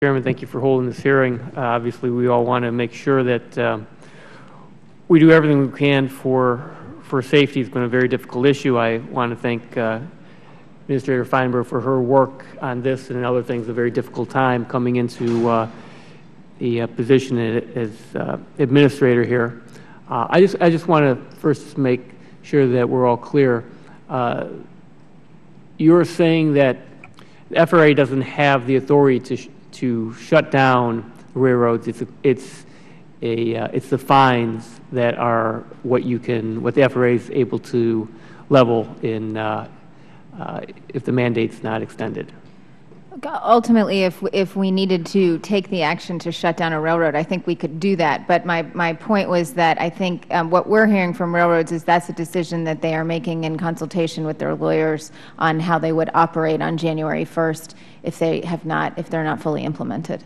Chairman, thank you for holding this hearing. Obviously, we all want to make sure that we do everything we can for safety. It's been a very difficult issue. I want to thank Administrator Feinberg for her work on this and other things. A very difficult time coming into the position as administrator here. I just want to first make sure that we're all clear. You're saying that the FRA doesn't have the authority to shut down railroads. It's the fines that are what the FRA is able to level in if the mandate's not extended. Ultimately, if we needed to take the action to shut down a railroad, I think we could do that. But my point was that I think what we're hearing from railroads is that's a decision that they are making in consultation with their lawyers on how they would operate on January 1st if they're not fully implemented.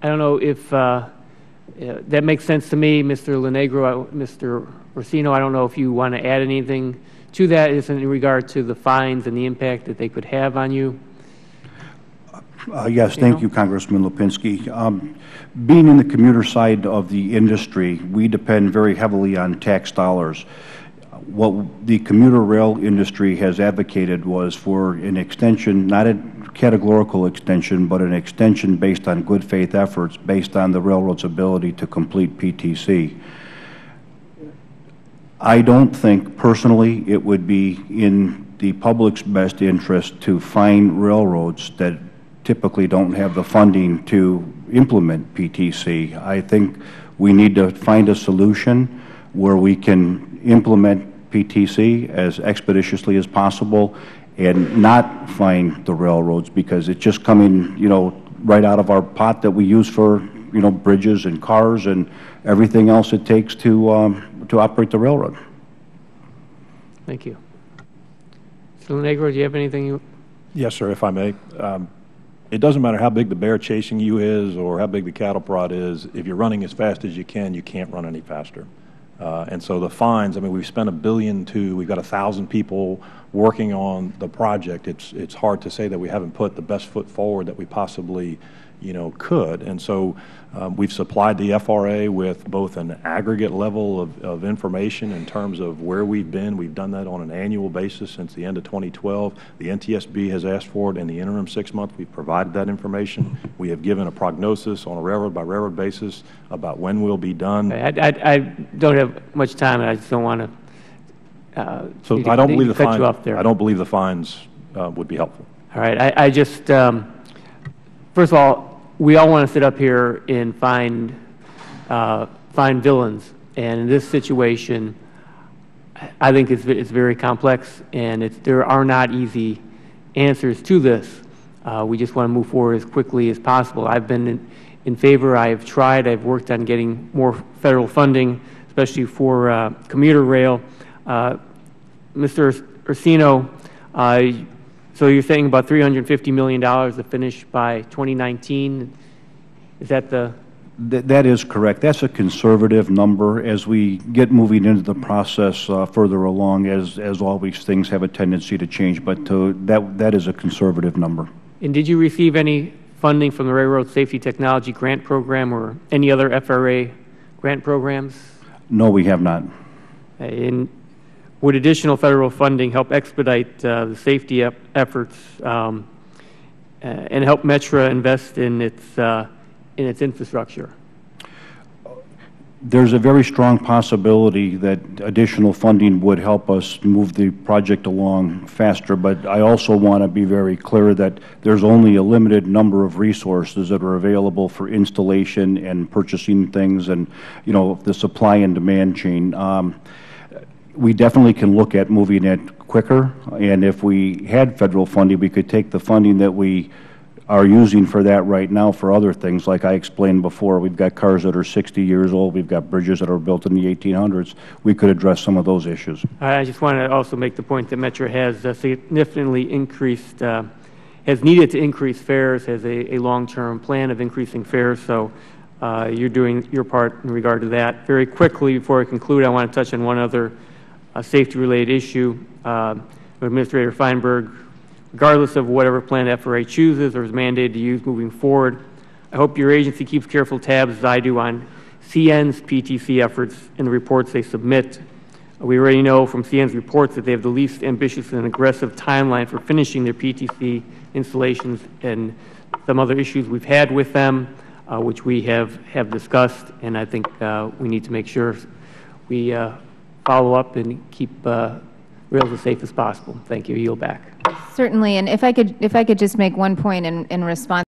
I don't know if that makes sense to me, Mr. Lenegro, Mr. Orsino. I don't know if you want to add anything to that in regard to the fines and the impact that they could have on you. Yes, thank you, Congressman Lipinski. Being in the commuter side of the industry, we depend very heavily on tax dollars. What the commuter rail industry has advocated was for an extension, not a categorical extension, but an extension based on good faith efforts, based on the railroad's ability to complete PTC. I don't think personally it would be in the public's best interest to fine railroads that typically don't have the funding to implement PTC. I think we need to find a solution where we can implement PTC as expeditiously as possible and not fine the railroads, because it's just coming, right out of our pot that we use for, bridges and cars and everything else it takes to operate the railroad. Thank you. Mr. Lenegro, do you have anything you? Yes, sir, if I may. It doesn't matter how big the bear chasing you is or how big the cattle prod is. If you're running as fast as you can't run any faster. And so the fines, I mean, we've spent $1.2 billion. We've got 1,000 people working on the project. It's hard to say that we haven't put the best foot forward that we possibly, could. And so we've supplied the FRA with both an aggregate level of information in terms of where we've been. We've done that on an annual basis since the end of 2012. The NTSB has asked for it in the interim 6 months. We've provided that information. We have given a prognosis on a railroad-by-railroad basis about when we'll be done. I don't have much time, and I just don't want to. So I don't believe the fines. I don't believe the fines would be helpful. All right. I just first of all, we all want to sit up here and find villains, and in this situation, I think it's very complex, and there are not easy answers to this. We just want to move forward as quickly as possible. I've been in favor. I've tried. I've worked on getting more federal funding, especially for commuter rail. Mr. Orsino, so you're saying about $350 million to finish by 2019. Is that the? That is correct. That's a conservative number. As we get moving into the process further along, as always, things have a tendency to change. But that is a conservative number. And did you receive any funding from the Railroad Safety Technology Grant Program or any other FRA grant programs? No, we have not. And would additional federal funding help expedite the safety efforts and help Metra invest in its infrastructure? There's a very strong possibility that additional funding would help us move the project along faster, but I also want to be very clear that there's only a limited number of resources that are available for installation and purchasing things and, the supply and demand chain. We definitely can look at moving it quicker, and if we had federal funding, we could take the funding that we are using for that right now for other things. Like I explained before, we've got cars that are 60 years old. We've got bridges that are built in the 1800s. We could address some of those issues. I just want to also make the point that Metra has significantly increased, has needed to increase fares, has a long-term plan of increasing fares. So you're doing your part in regard to that. Very quickly, before I conclude, I want to touch on one other safety-related issue. Administrator Feinberg, regardless of whatever plan FRA chooses or is mandated to use moving forward, I hope your agency keeps careful tabs, as I do, on CN's PTC efforts and the reports they submit. We already know from CN's reports that they have the least ambitious and aggressive timeline for finishing their PTC installations, and some other issues we've had with them, which we have discussed, and I think we need to make sure we follow up and keep rails as safe as possible. Thank you. I yield back. Certainly, and if I could just make one point in response